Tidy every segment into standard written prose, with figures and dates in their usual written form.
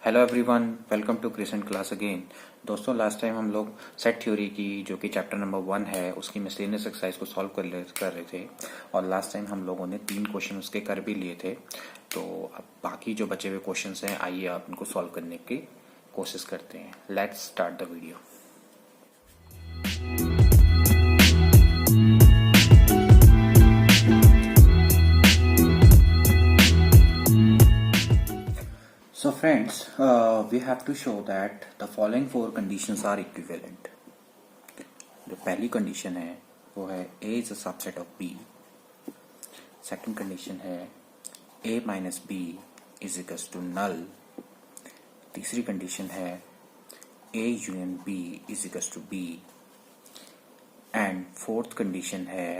Hello everyone, welcome to crescent class again. दोस्तों, last time हम लोग सेट थ्योरी की जो कि चैप्टर नंबर 1 है उसकी मिसलेनियस एक्सरसाइज को सॉल्व कर रहे थे और लास्ट टाइम हम लोगों ने 3 क्वेश्चन उसके कर भी लिए थे। तो अब बाकी जो बचे हुए क्वेश्चंस हैं, आइए आप उनको सॉल्व करने की कोशिश करते हैं। Let's start the video. So friends, we have to show that the following 4 conditions are equivalent. जो पहली कंडीशन है वो है A is a subset of B। Second condition है A minus B is equals to null। तीसरी condition है A union B is equals to B। And fourth condition है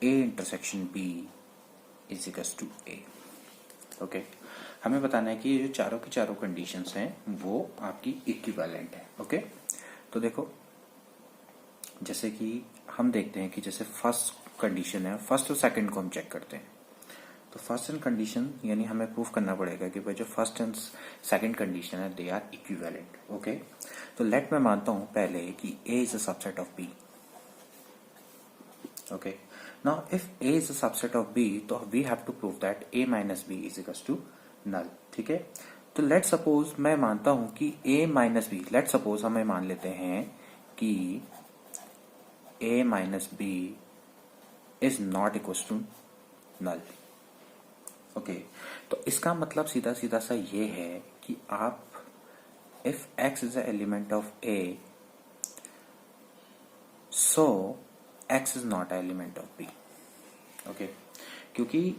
A intersection B is equals to A। Okay, हमें बताना है कि ये जो चारों की चारों कंडीशंस हैं वो आपकी इक्विवेलेंट है। ओके, तो देखो, जैसे कि हम देखते हैं कि जैसे फर्स्ट कंडीशन है, फर्स्ट और सेकंड को हम चेक करते हैं। तो फर्स्ट एंड कंडीशन यानी हमें प्रूफ करना पड़ेगा कि भाई जो फर्स्ट एंड सेकंड कंडीशन है दे आर इक्विवेलेंट। ओके, तो लेट मैं मानता हूं पहले कि A is a subset of B। Okay, now if A is a subset of B तो we have to prove that A minus B is equal to null. ठीक है, तो लेट सपोज मैं मानता हूं कि A minus B, let suppose हमें मान लेते हैं कि A minus B is not equal to null. Okay, तो इसका मतलब सीधा सीधा सा ये है कि आप if x is a element of A, so x is not a element of B। Okay, क्योंकि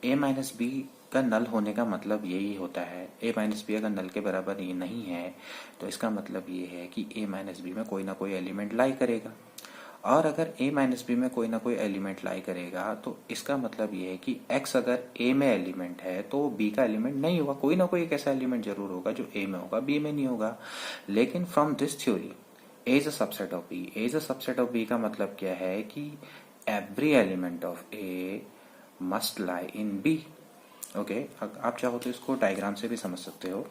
A माइनस बी का नल होने का मतलब यही होता है। A माइनस बी अगर नल के बराबर ये नहीं है तो इसका मतलब ये है कि A माइनस बी में कोई ना कोई एलिमेंट लाई करेगा, और अगर A माइनस बी में कोई ना कोई एलिमेंट लाई करेगा तो इसका मतलब ये है कि x अगर A में एलिमेंट है तो B का एलिमेंट नहीं होगा। कोई ना कोई एक ऐसा एलिमेंट जरूर होगा जो A में होगा, B में नहीं होगा। लेकिन from this theory A is a subset of B, A is a subset of B का मतलब क्या है कि every element of A must lie in B। Okay, आप चाहो तो इसको डायग्राम से भी समझ सकते हो।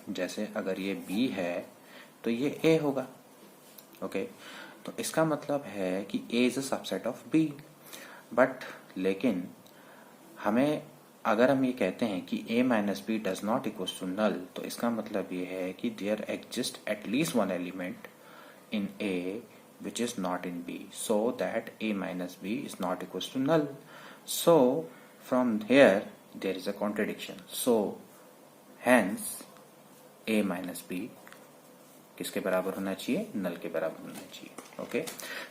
जैसे अगर ये B है तो ये A होगा। ओके, तो इसका मतलब है कि A is a subset of B। But लेकिन हमें अगर हम ये कहते हैं कि A minus B does not equal to null, तो इसका मतलब ये है कि there exist at least one element in A which is not in B, so that A minus B is not equals to null. So from here there is a contradiction. So hence A minus B किसके बराबर होना चाहिए? नल के बराबर होना चाहिए। Okay,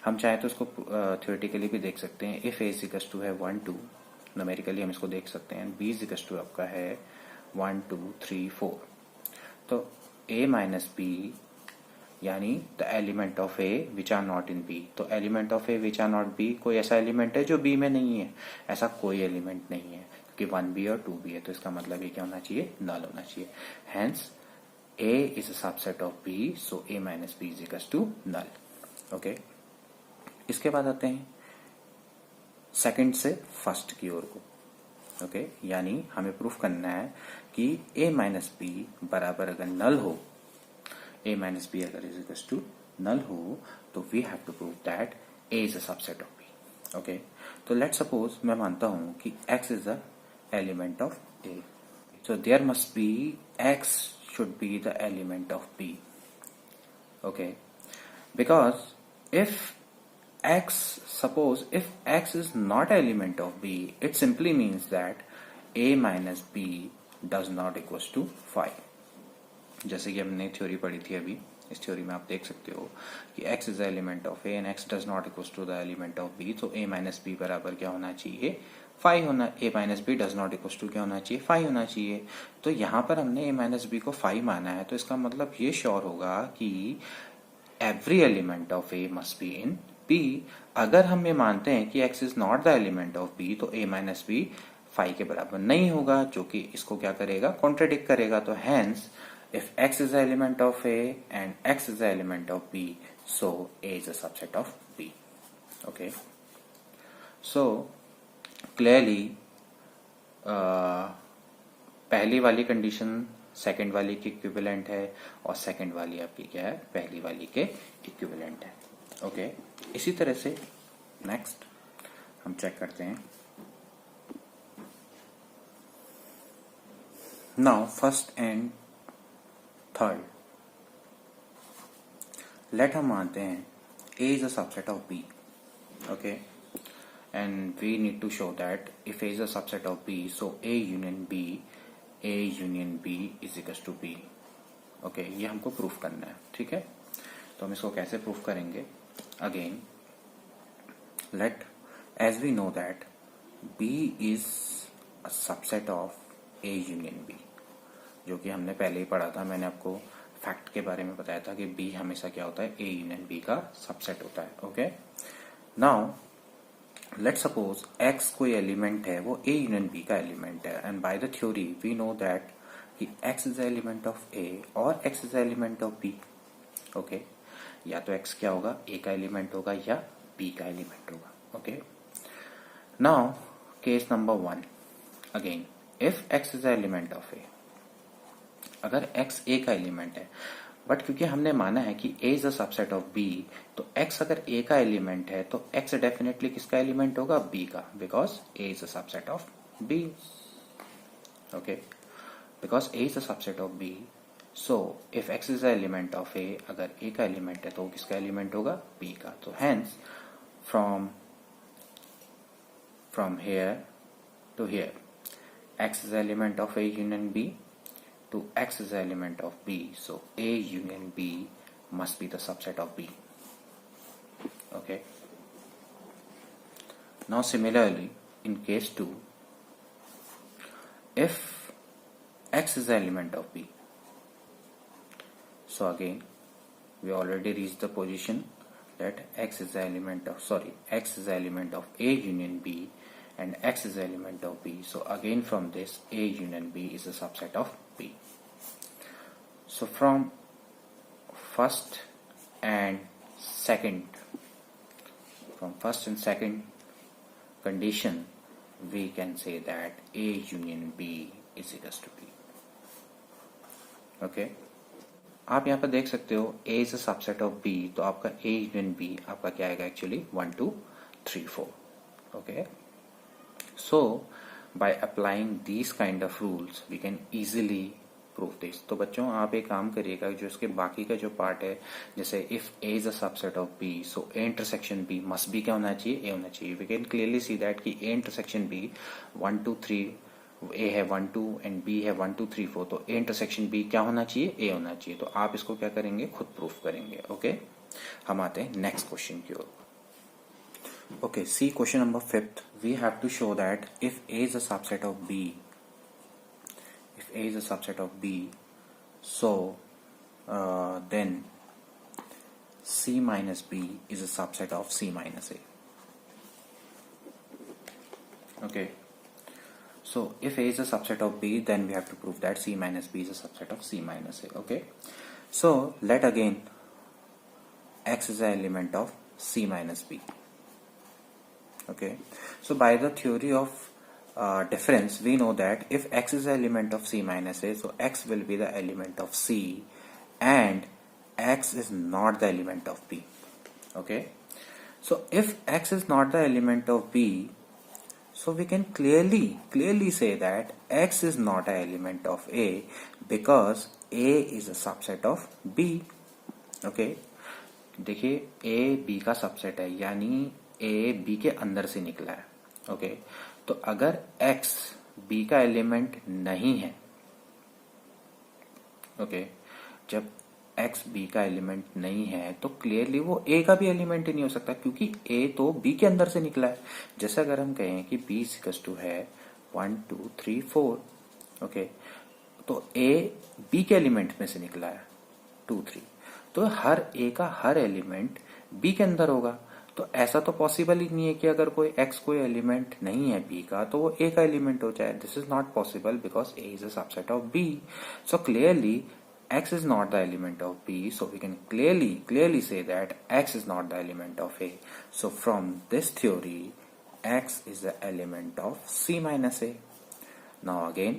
हम चाहे तो इसको थ्योरेटिकली भी देख सकते हैं। इफ A इक्वल्स टू है 1 2, न्यूमेरिकली हम इसको देख सकते हैं। B इक्वल्स टू आपका है 1 2 3 4, तो A माइनस बी यानी the element of A which are not in B. तो element of A which are not B, कोई ऐसा एलिमेंट है जो बी में नहीं है? ऐसा कोई एलिमेंट नहीं है, क्योंकि 1B और 2B है। तो इसका मतलब ये क्या होना चाहिए? नल होना चाहिए। Hence A is a subset of B, so A minus B is equal to null. Okay, इसके बाद आते हैं सेकंड से फर्स्ट की ओर को। ओके, यानी हमें प्रूफ करना है कि A माइनस बी बराबर अगर नल हो, A minus B अगर is equals to null हो, तो we have to prove that A is a subset of B. Okay, तो let's suppose मैं मानता हूँ कि X is the element of A, so there must be X should be the element of B. Okay, because if suppose if X is not element of B, it simply means that A minus B does not equals to 5। जैसे कि हमने theory पढ़ी थी अभी, इस theory में आप देख सकते हो कि x is element of a and x does not equal to the element of b, तो a माइनस बी बराबर क्या होना चाहिए? 5 होना। a minus B does not equal to क्या होना चाहिए? 5 होना चाहिए। तो यहाँ पर हमने a माइनस बी को 5 माना है, तो इसका मतलब ये श्योर होगा कि every element of a must be in b। अगर हम ये मानते हैं कि x is not the element of b, तो a माइनस बी 5 के बराबर नहीं होगा, जो कि इसको क्या करेगा? कॉन्ट्रडिक्ट करेगा। तो hence if x is the element of A and x is the element of B, so A is a subset of B. Okay, so clearly पहली वाली कंडीशन सेकंड वाली के इक्विवेलेंट है और सेकंड वाली आपकी क्या है, पहली वाली के इक्विवेलेंट है। ओके, इसी तरह से नेक्स्ट हम चेक करते हैं। Now first and third, let हम मानते हैं A is a subset of B, okay, and we need to show that if A is a subset of B, so A union B is equals to B, okay, ये हमको proof करना है, ठीक है। तो हम इसको कैसे प्रूफ करेंगे? Again let as we know that B is a subset of A union B, जो कि हमने पहले ही पढ़ा था, मैंने आपको फैक्ट के बारे में बताया था कि B हमेशा क्या होता है, A यूनियन B का सबसेट होता है। Okay, now let suppose X कोई एलिमेंट है, वो A यूनियन B का एलिमेंट है, and by the theory we know that कि X is element of A और X is element of B। Okay, या तो X क्या होगा, A का एलिमेंट होगा या B का एलिमेंट होगा। Okay, now case number 1, again if X is element of A, अगर X A का एलिमेंट है, बट क्योंकि हमने माना है कि A is a subset of B, तो X अगर A का एलिमेंट है तो X डेफिनेटली किसका एलिमेंट होगा, B का, because A is a subset of B। Okay, because A is a subset of B, so if X is a element of A, अगर A का element है तो किसका एलिमेंट होगा, B का। तो hence from here to here X is element of A union B to X is the element of B, so A union B must be the subset of B. Okay, now similarly in case 2, if X is the element of B, so again we already reached the position that X is the element of A union B and X is the element of B, so again from this A union B is a subset of B. So from first and second condition we can say that A union B is equals to B. Okay, आप यहाँ पर देख सकते हो A is a subset of B, तो आपका A union B आपका क्या आएगा, actually 1 2 3 4। Okay, so by applying these kind of rules we can easily proof this. तो बच्चों आप एक काम करिएगा, जो इसके बाकी का जो पार्ट है, जैसे if A is a subset of B, so A intersection B must be क्या होना चाहिए, A होना चाहिए। We can clearly see that कि A इंटरसेक्शन B 1 2 3, A है 1 2 एंड B है 1 2 3 4, तो A इंटरसेक्शन B क्या होना चाहिए, A होना चाहिए। तो आप इसको क्या करेंगे, खुद प्रूफ करेंगे। ओके, हम आते हैं नेक्स्ट क्वेश्चन की ओर। Okay, see question number 5th, we have to show that if A is a subset of B, if A is a subset of B, so then C minus B is a subset of C minus A. Okay, so if A is a subset of B, then we have to prove that C minus B is a subset of C minus A. Okay, so let again X is an element of C minus B. Okay, so by the theory of difference we know that if X is the element of C minus A, so X will be the element of C and X is not the element of B. Okay, so if X is not the element of B, so we can clearly say that X is not an element of A because A is a subset of B. Okay, देखिए A B का subset है, यानी A B के अंदर से निकला है। Okay, तो अगर X B का एलिमेंट नहीं है, ओके, जब X B का एलिमेंट नहीं है तो क्लियरली वो A का भी एलिमेंट ही नहीं हो सकता, क्योंकि A तो B के अंदर से निकला है। जैसे अगर हम कहें कि B इक्वल्स टू है 1 2 3 4, ओके, तो A B के एलिमेंट में से निकला है 2 3, तो हर A का हर एलिमेंट B के अंदर होगा। तो ऐसा तो पॉसिबल ही नहीं है कि अगर कोई X कोई एलिमेंट नहीं है B का तो वो A का एलिमेंट हो जाए। This is not possible because A is a subset of B। So clearly X is not the element of B, so we can clearly say that X is not the element of A. So from this theory, X is the element of C minus A. Now again,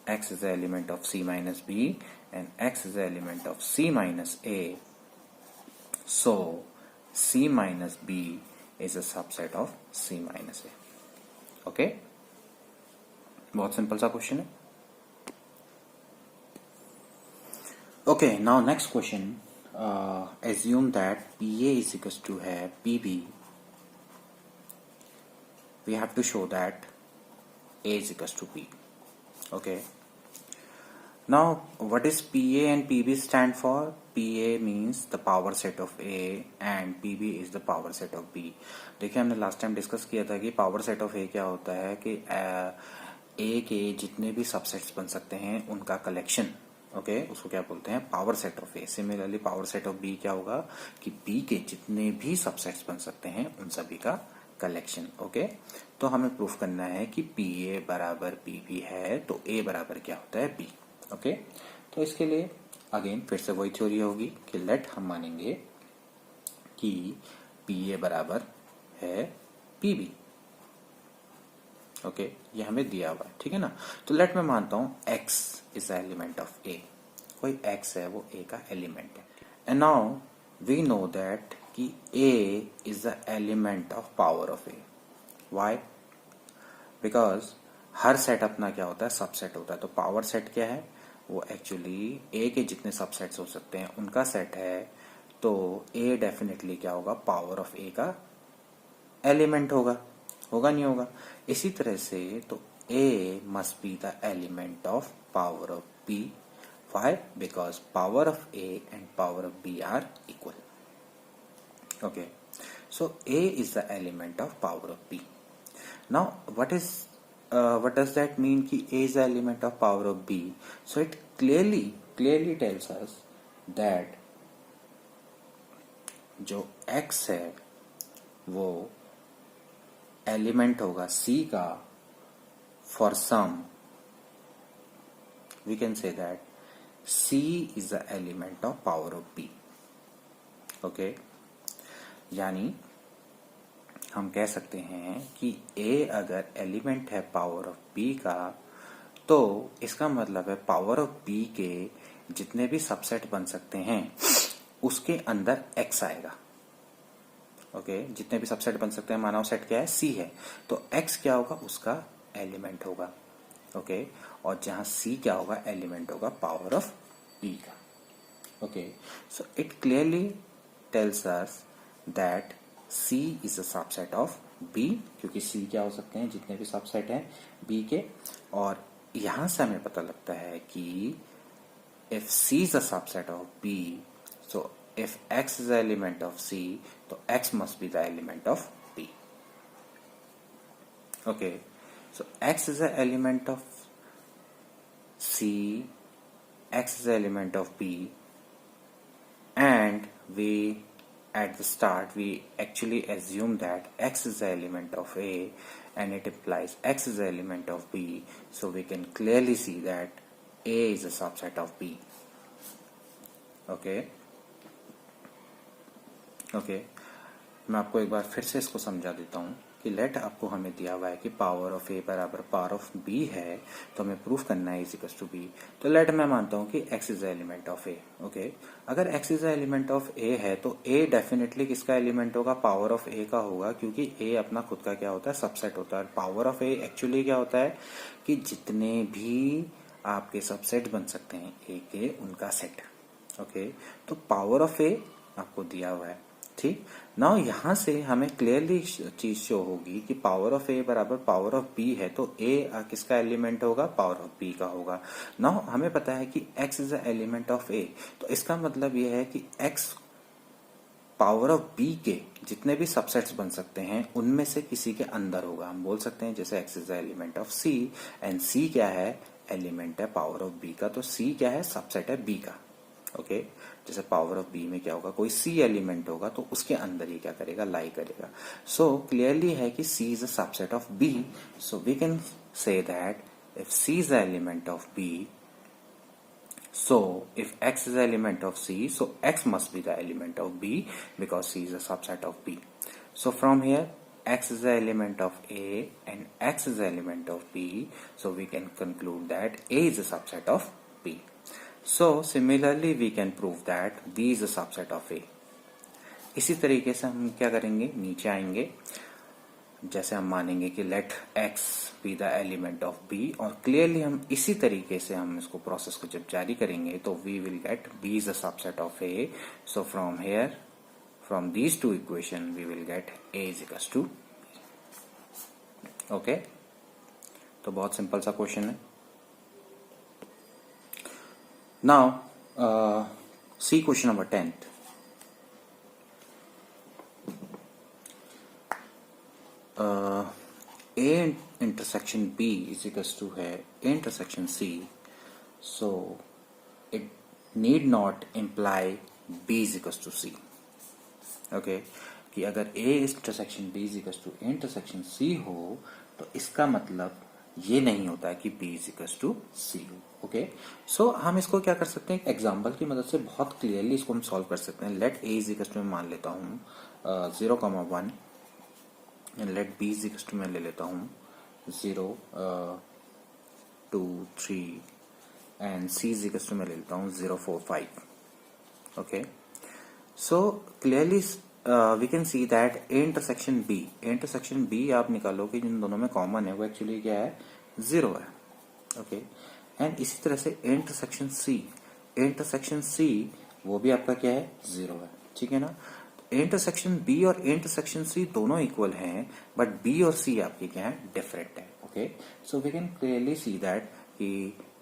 x is the element of C minus B and x is the element of C minus A. So C minus B is a subset of C minus A. Okay? बहुत simple सा question है. Okay, now next question. Assume that PA is equals to है PB. We have to show that A is equals to B. Okay. Now, what is PA and PB stand for? PA means the power set of A and PB is the power set of B. देखिए हमने last time discuss किया था कि power set of A क्या होता है कि A के जितने भी सबसेट्स बन सकते हैं उनका कलेक्शन. ओके, उसको क्या बोलते हैं? Power set of A. Similarly power set of B क्या होगा कि B के जितने भी सबसेट्स बन सकते हैं उन सभी का कलेक्शन. ओके, तो हमें प्रूफ करना है कि PA बराबर PB है तो A बराबर क्या होता है? B. ओके, तो इसके लिए अगेन फिर से वही थ्योरी होगी कि लेट हम मानेंगे कि PA बराबर है PB. ओके, ये हमें दिया हुआ है, ठीक है ना. तो लेट मैं मानता हूं X is the element of A. कोई X है वो A का एलिमेंट है. And now we know that कि A is the element of power of A. Why? Because हर सेट अपना क्या होता है? सबसेट होता है. तो पावर सेट क्या है? वो एक्चुअली A के जितने सबसेट्स हो सकते हैं उनका सेट है. तो A डेफिनेटली क्या होगा? पावर ऑफ A का एलिमेंट होगा. होगा नहीं होगा? इसी तरह से तो A must be the element of power of B. Why? Because power of A and power of B are equal. Okay, so A is the element of power of B. Now, what does that mean कि A is the element of power of B? So it clearly tells us that जो X है वो element होगा C का for some. We can say that C is the element of power of B. Okay, यानी हम कह सकते हैं कि A अगर एलिमेंट है पावर ऑफ B का तो इसका मतलब है पावर ऑफ B के जितने भी सबसेट बन सकते हैं उसके अंदर X आएगा. ओके, जितने भी सबसेट बन सकते हैं, मानव सेट क्या है? C है. तो X क्या होगा? उसका एलिमेंट होगा. ओके, और जहां C क्या होगा? एलिमेंट होगा पावर ऑफ B का. Okay, so it clearly tells us that C is a subset of B, क्योंकि C क्या हो सकते हैं? जितने भी सबसेट हैं B के. और यहां से हमें पता लगता है कि if C is a subset of B, so if X is the element of C, तो X must be the element of B. Okay, so X is the element of C, X is the element of B, and we at the start we actually assume that X is the element of A and it implies X is the element of B, so we can clearly see that A is a subset of B. Okay, okay, मैं आपको एक बार फिर से इसको समझा देता हूं कि लेट आपको हमें दिया हुआ है कि पावर ऑफ A बराबर पावर ऑफ B है तो हमें प्रूफ करना है इज इक्वल टू B. तो लेट मैं मानता हूं कि X is the element of A. Okay, अगर X is the element of A है तो A डेफिनेटली किसका एलिमेंट होगा? पावर ऑफ A का होगा, क्योंकि A अपना खुद का क्या होता है? सबसेट होता है. पावर ऑफ A एक्चुअली क्या होता है कि जितने भी आपके सबसेट बन सकते हैं A के उनका सेट. ओके, तो पावर ऑफ A आपको दिया हुआ है. ठीक, नाउ यहां से हमें क्लियरली चीज शो होगी कि पावर ऑफ A बराबर पावर ऑफ B है तो A किसका एलिमेंट होगा? पावर ऑफ B का होगा. नाउ हमें पता है कि X is the element of A, तो इसका मतलब यह है कि X पावर ऑफ B के जितने भी सबसेट्स बन सकते हैं उनमें से किसी के अंदर होगा. हम बोल सकते हैं जैसे X is the element of C and C क्या है? एलिमेंट है पावर ऑफ B का. तो C क्या है? सबसेट है B का. ओके, जैसे पावर ऑफ B में क्या होगा? कोई C एलिमेंट होगा तो उसके अंदर ही क्या करेगा? लाई करेगा. सो क्लियरली है कि C is a subset of B. So we can say that if C is the element of B, so if X is the element of C, so X must be the element of B because C is a subset of B. So from here x is the element of A and x is the element of B, so we can conclude that A is a subset of B. So similarly we can prove that B is a subset of A. इसी तरीके से हम क्या करेंगे, नीचे आएंगे, जैसे हम मानेंगे कि let x be the element of B, और क्लियरली हम इसी तरीके से हम इसको प्रोसेस को जब जारी करेंगे तो we will get B is a subset of A. So from here, from these two equation we will get A is equals to B. Okay, तो बहुत सिंपल सा क्वेश्चन है. Now see question number 10th. A intersection B is equals to है A intersection C, so it need not imply B is equals to C. Okay, कि अगर A intersection B is equals to A intersection C हो तो इसका मतलब ये नहीं होता है कि B is equals to C हो. ओके, सो हम इसको क्या कर सकते हैं, एक एग्जाम्पल की मदद से बहुत क्लियरली इसको हम सॉल्व कर सकते हैं. Let A is equals to मैं मान लेता हूँ 0,1 and let B is equals to मैं ले लेता हूँ 0, 2, 3 and C is equals to मैं ले लेता हूँ 0, 4, 5. Okay, so clearly we can see that A intersection B आप निकालो कि जिन दोनों में कॉमन है वो एक्चुअली क्या है, 0 है. ओके, एंड इसी तरह से A इंटरसेक्शन C वो भी आपका क्या है, 0 है. ठीक है ना. A इंटरसेक्शन B और A इंटरसेक्शन C दोनों इक्वल हैं, बट B और C आपके क्या है, डिफरेंट है. Okay, so we can clearly see that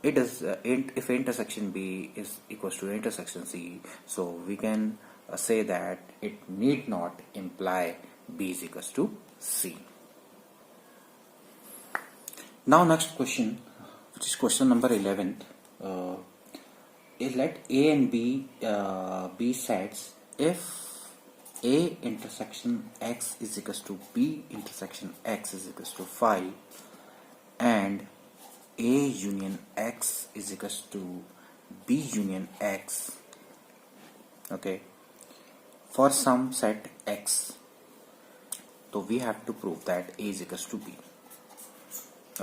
it is if intersection B is equals to intersection C, so we can say that it need not imply B is equals to C. Now next question, which is question number 11th. Let A and B be sets if A intersection X is equals to B intersection X is equals to 5 and A union X is equals to B union X. Okay, for some set X, so we have to prove that A is equals to B.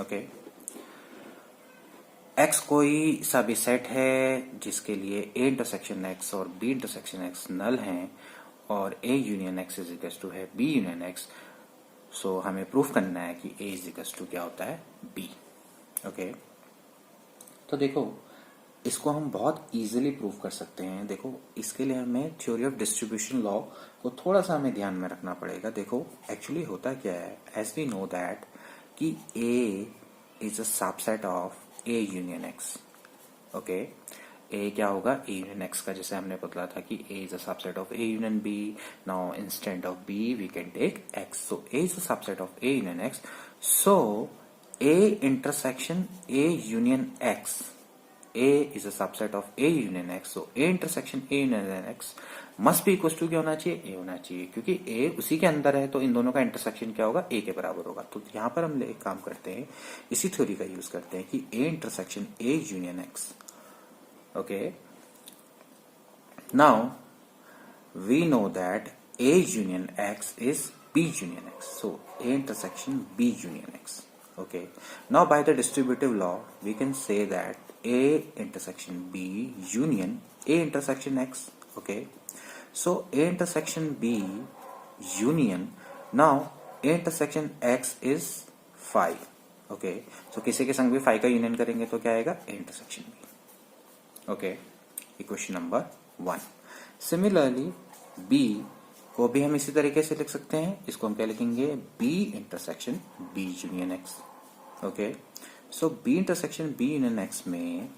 Okay, X कोई सा भी set है जिसके लिए A intersection X और B intersection X null हैं और A union X is equals to है B यूनियन X. सो हमें प्रूफ करना है कि A इज इक्वल्स टू क्या होता है, B. ओके, तो देखो इसको हम बहुत इजीली प्रूफ कर सकते हैं. देखो इसके लिए हमें थ्योरी ऑफ डिस्ट्रीब्यूशन लॉ को थोड़ा सा हमें ध्यान में रखना पड़ेगा. देखो एक्चुअली होता क्या है, एज वी नो दैट कि A is a subset of A union X. Okay, A क्या होगा, A यूनियन X का, जैसे हमने बतला था कि A is a subset of A union B. Now instead of B we can take X. So A is a subset of A union X. So A intersection A union X, A is a subset of A union X, so A intersection A union X must be equals to क्या होना चाहिए, A होना चाहिए, क्योंकि A उसी के अंदर है तो इन दोनों का इंटरसेक्शन क्या होगा, A के बराबर होगा. तो यहाँ पर हम एक काम करते हैं, इसी थ्योरी का यूज करते हैं कि A intersection A union X. Okay, now we know that A union X is B union X, so A intersection B union X. Okay, now by the distributive law we can say that A intersection B union A intersection X. Okay, so A intersection B union, now A intersection X is 5. Okay, so किसी के संग भी 5 का union करेंगे तो क्या आएगा, A intersection B. Okay, equation number 1. Similarly B को भी हम इसी तरीके से लिख सकते हैं. इसको हम क्या लिखेंगे, B intersection B union X. Okay, so B intersection B union X में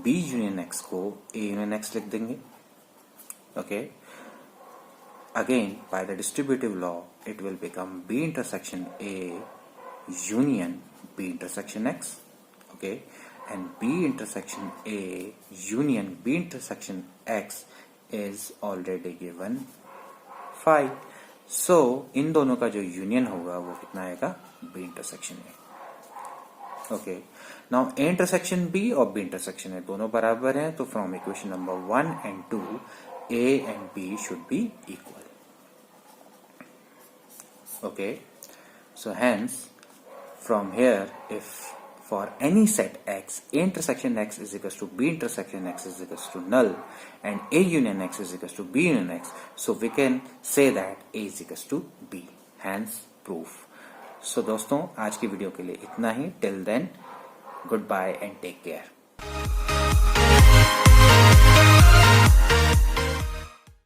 B यूनियन X को A यूनियन X लिख देंगे. Okay, again by the distributive law it will become B intersection A union B intersection X. Okay, and B intersection A union B intersection X is already given 5. So इन दोनों का जो union होगा वो कितना आएगा, B intersection A. Okay, now A intersection B और B intersection A दोनों बराबर हैं, तो from equation number 1 and 2 A and B should be equal. Okay, So hence, from here, if for any set X, A intersection X is equals to B intersection X is equals to null, and A union X is equals to B union X, so we can say that A is equals to B. Hence proof. So दोस्तों, आज की video के लिए इतना ही. Till then, goodbye and take care.